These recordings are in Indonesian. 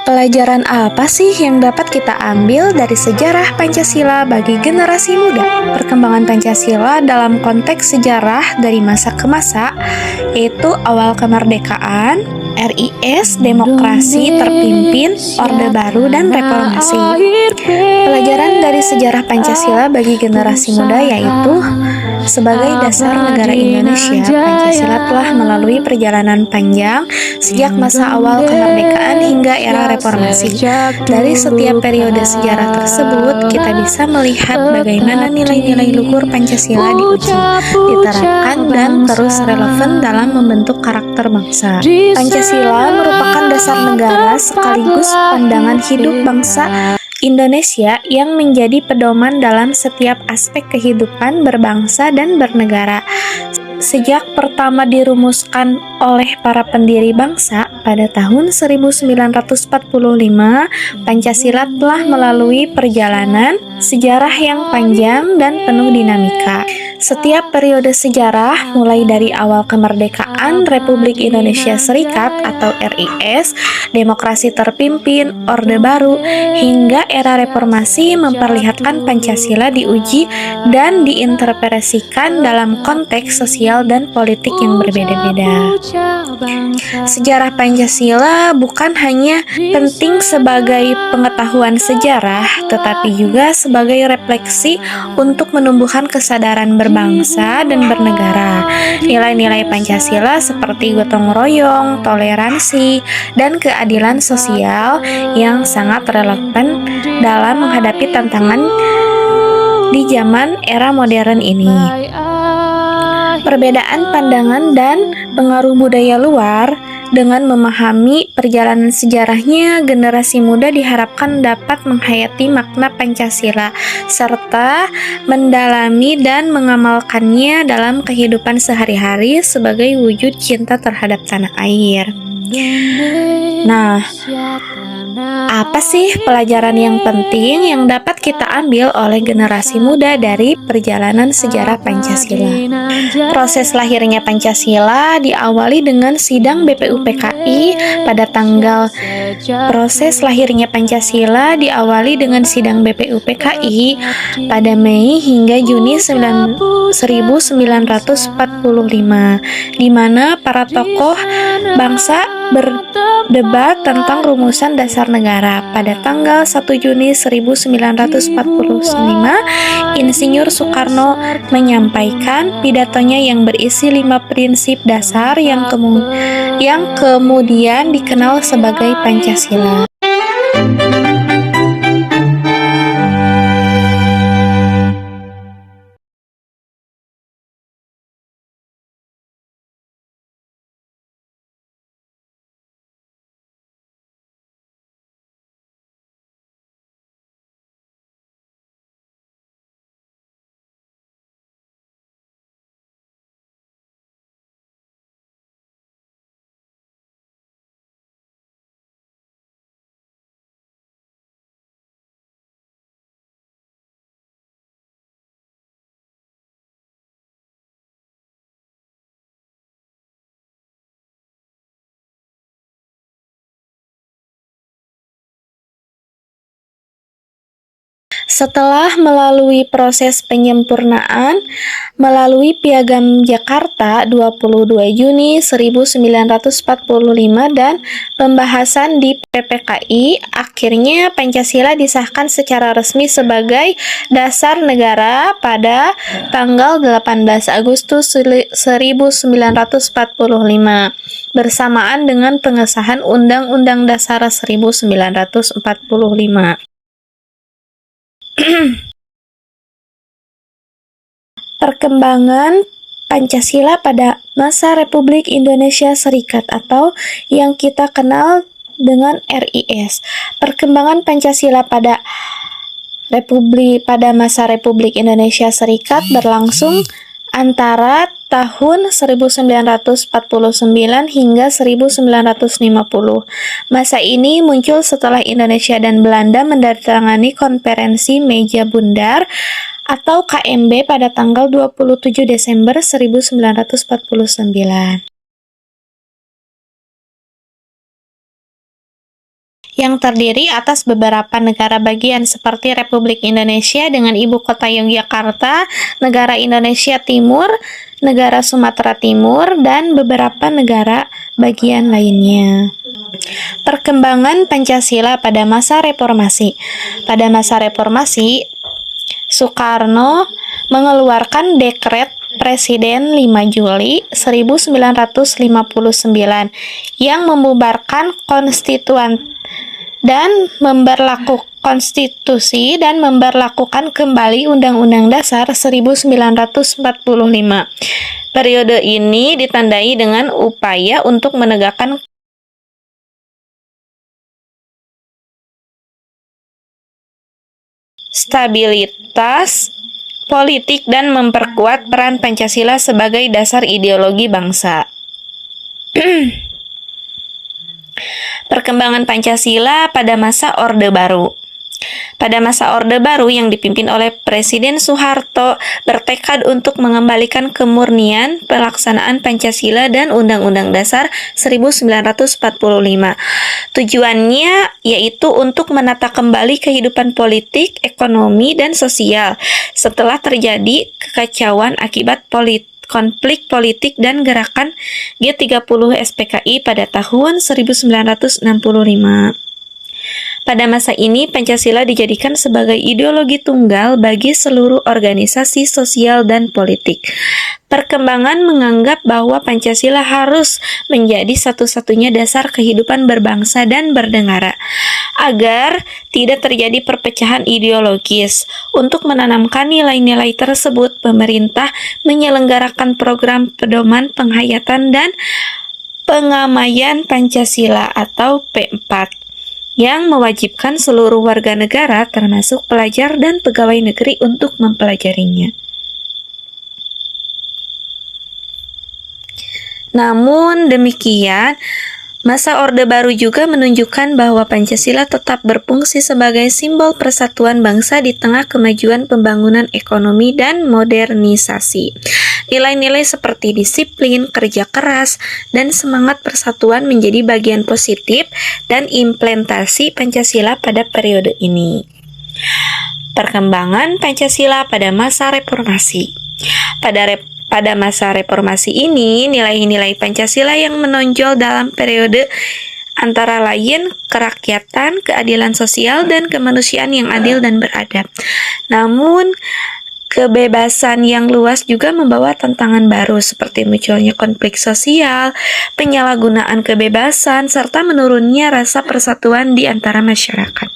Pelajaran apa sih yang dapat kita ambil dari sejarah Pancasila bagi generasi muda? Perkembangan Pancasila dalam konteks sejarah dari masa ke masa, yaitu awal kemerdekaan, RIS, demokrasi terpimpin, Orde Baru, dan reformasi. Pelajaran dari sejarah Pancasila bagi generasi muda yaitu sebagai dasar negara Indonesia, Pancasila telah melalui perjalanan panjang sejak masa awal kemerdekaan hingga era reformasi. Dari setiap periode sejarah tersebut, kita bisa melihat bagaimana nilai-nilai luhur Pancasila diuji, diterapkan, dan terus relevan dalam membentuk karakter bangsa. Pancasila merupakan dasar negara sekaligus pandangan hidup bangsa Indonesia yang menjadi pedoman dalam setiap aspek kehidupan berbangsa dan bernegara. Sejak pertama dirumuskan oleh para pendiri bangsa pada tahun 1945, Pancasila telah melalui perjalanan sejarah yang panjang dan penuh dinamika. Setiap periode sejarah, mulai dari awal kemerdekaan Republik Indonesia Serikat atau RIS, demokrasi terpimpin, Orde Baru, hingga era reformasi memperlihatkan Pancasila diuji dan diinterpretasikan dalam konteks sosial dan politik yang berbeda-beda. Sejarah Pancasila bukan hanya penting sebagai pengetahuan sejarah, tetapi juga sebagai refleksi untuk menumbuhkan kesadaran berbangsa dan bernegara. Nilai-nilai Pancasila seperti gotong royong, toleransi, dan keadilan sosial yang sangat relevan dalam menghadapi tantangan di zaman era modern ini. Perbedaan pandangan dan pengaruh budaya luar. Dengan memahami perjalanan sejarahnya, generasi muda diharapkan dapat menghayati makna Pancasila serta mendalami dan mengamalkannya dalam kehidupan sehari-hari sebagai wujud cinta terhadap tanah air. Nah, apa sih pelajaran yang penting yang dapat kita ambil oleh generasi muda dari perjalanan sejarah Pancasila? Proses lahirnya Pancasila diawali dengan sidang BPUPKI pada tanggal pada Mei hingga Juni 1945, di mana para tokoh bangsa berdebat tentang rumusan dasar negara. Pada tanggal 1 Juni 1945, Insinyur Soekarno menyampaikan pidatonya yang berisi 5 prinsip dasar yang kemudian dikenal sebagai Pancasila. Setelah melalui proses penyempurnaan melalui Piagam Jakarta 22 Juni 1945 dan pembahasan di PPKI, akhirnya Pancasila disahkan secara resmi sebagai dasar negara pada tanggal 18 Agustus 1945 bersamaan dengan pengesahan Undang-Undang Dasar 1945. Perkembangan Pancasila pada masa Republik Indonesia Serikat atau yang kita kenal dengan RIS. Perkembangan Pancasila pada masa Republik Indonesia Serikat berlangsung antara tahun 1949 hingga 1950. Masa ini muncul setelah Indonesia dan Belanda menandatangani Konferensi Meja Bundar atau KMB pada tanggal 27 Desember 1949. yang terdiri atas beberapa negara bagian seperti Republik Indonesia dengan ibu kota Yogyakarta, negara Indonesia Timur, negara Sumatera Timur, dan beberapa negara bagian lainnya. Perkembangan Pancasila pada masa reformasi. Pada masa reformasi, Soekarno mengeluarkan dekret Presiden 5 Juli 1959 yang membubarkan konstituan dan konstitusi dan memberlakukan kembali Undang-Undang Dasar 1945. Periode ini ditandai dengan upaya untuk menegakkan stabilitas politik dan memperkuat peran Pancasila sebagai dasar ideologi bangsa. Perkembangan Pancasila pada masa Orde Baru. Pada masa Orde Baru yang dipimpin oleh Presiden Soeharto bertekad untuk mengembalikan kemurnian pelaksanaan Pancasila dan Undang-Undang Dasar 1945. Tujuannya yaitu untuk menata kembali kehidupan politik, ekonomi, dan sosial setelah terjadi kekacauan akibat konflik politik dan gerakan G30 SPKI pada tahun 1965. Pada masa ini, Pancasila dijadikan sebagai ideologi tunggal bagi seluruh organisasi sosial dan politik. Perkembangan menganggap bahwa Pancasila harus menjadi satu-satunya dasar kehidupan berbangsa dan bernegara, agar tidak terjadi perpecahan ideologis. Untuk menanamkan nilai-nilai tersebut, pemerintah menyelenggarakan program pedoman penghayatan dan pengamaian Pancasila atau P4. Yang mewajibkan seluruh warga negara termasuk pelajar dan pegawai negeri untuk mempelajarinya. Namun demikian, masa Orde Baru juga menunjukkan bahwa Pancasila tetap berfungsi sebagai simbol persatuan bangsa di tengah kemajuan pembangunan ekonomi dan modernisasi. Nilai-nilai seperti disiplin, kerja keras, dan semangat persatuan menjadi bagian positif dan implementasi Pancasila pada periode ini. Perkembangan Pancasila pada masa reformasi. Pada masa reformasi ini, nilai-nilai Pancasila yang menonjol dalam periode antara lain kerakyatan, keadilan sosial, dan kemanusiaan yang adil dan beradab. Namun, kebebasan yang luas juga membawa tantangan baru seperti munculnya konflik sosial, penyalahgunaan kebebasan, serta menurunnya rasa persatuan di antara masyarakat.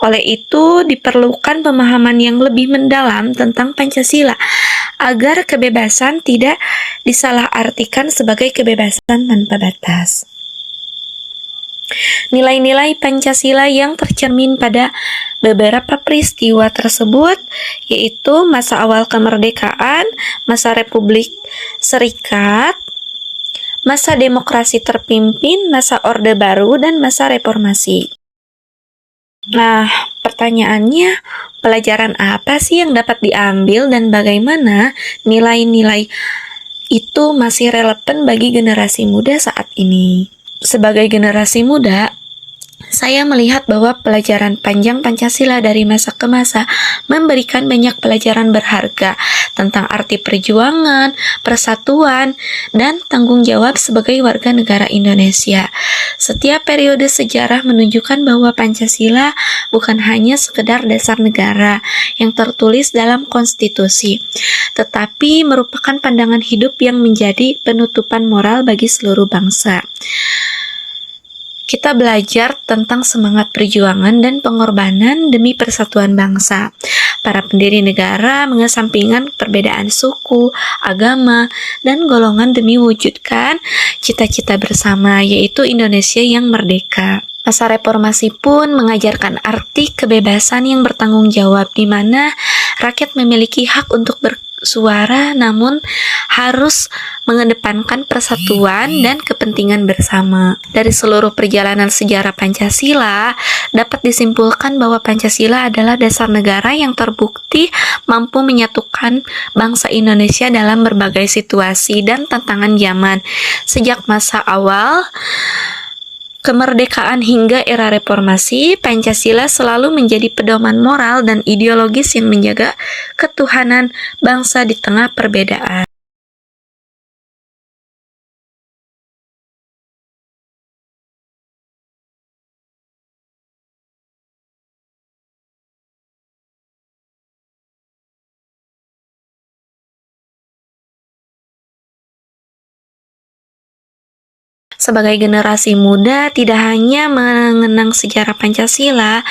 Oleh itu, diperlukan pemahaman yang lebih mendalam tentang Pancasila agar kebebasan tidak disalahartikan sebagai kebebasan tanpa batas. Nilai-nilai Pancasila yang tercermin pada beberapa peristiwa tersebut yaitu masa awal kemerdekaan, masa Republik Serikat, masa demokrasi terpimpin, masa Orde Baru, dan masa reformasi. Nah, pertanyaannya, pelajaran apa sih yang dapat diambil dan bagaimana nilai-nilai itu masih relevan bagi generasi muda saat ini? Sebagai generasi muda, saya melihat bahwa pelajaran panjang Pancasila dari masa ke masa memberikan banyak pelajaran berharga tentang arti perjuangan, persatuan, dan tanggung jawab sebagai warga negara Indonesia. Setiap periode sejarah menunjukkan bahwa Pancasila bukan hanya sekedar dasar negara yang tertulis dalam konstitusi, tetapi merupakan pandangan hidup yang menjadi penutupan moral bagi seluruh bangsa. Kita belajar tentang semangat perjuangan dan pengorbanan demi persatuan bangsa. Para pendiri negara mengesampingkan perbedaan suku, agama, dan golongan demi wujudkan cita-cita bersama, yaitu Indonesia yang merdeka. Masa reformasi pun mengajarkan arti kebebasan yang bertanggung jawab, di mana rakyat memiliki hak untuk bersuara namun harus mengedepankan persatuan dan kepentingan bersama. Dari seluruh perjalanan sejarah Pancasila, dapat disimpulkan bahwa Pancasila adalah dasar negara yang terbukti mampu menyatukan bangsa Indonesia dalam berbagai situasi dan tantangan zaman. Sejak masa awal, kemerdekaan hingga era reformasi, Pancasila selalu menjadi pedoman moral dan ideologis yang menjaga ketuhanan bangsa di tengah perbedaan. Sebagai generasi muda, tidak hanya mengenang sejarah Pancasila,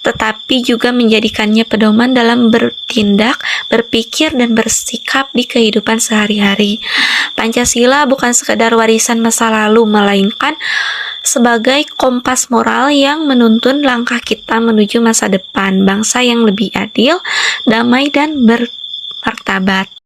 tetapi juga menjadikannya pedoman dalam bertindak, berpikir, dan bersikap di kehidupan sehari-hari. Pancasila bukan sekedar warisan masa lalu, melainkan sebagai kompas moral yang menuntun langkah kita menuju masa depan, bangsa yang lebih adil, damai, dan bermartabat.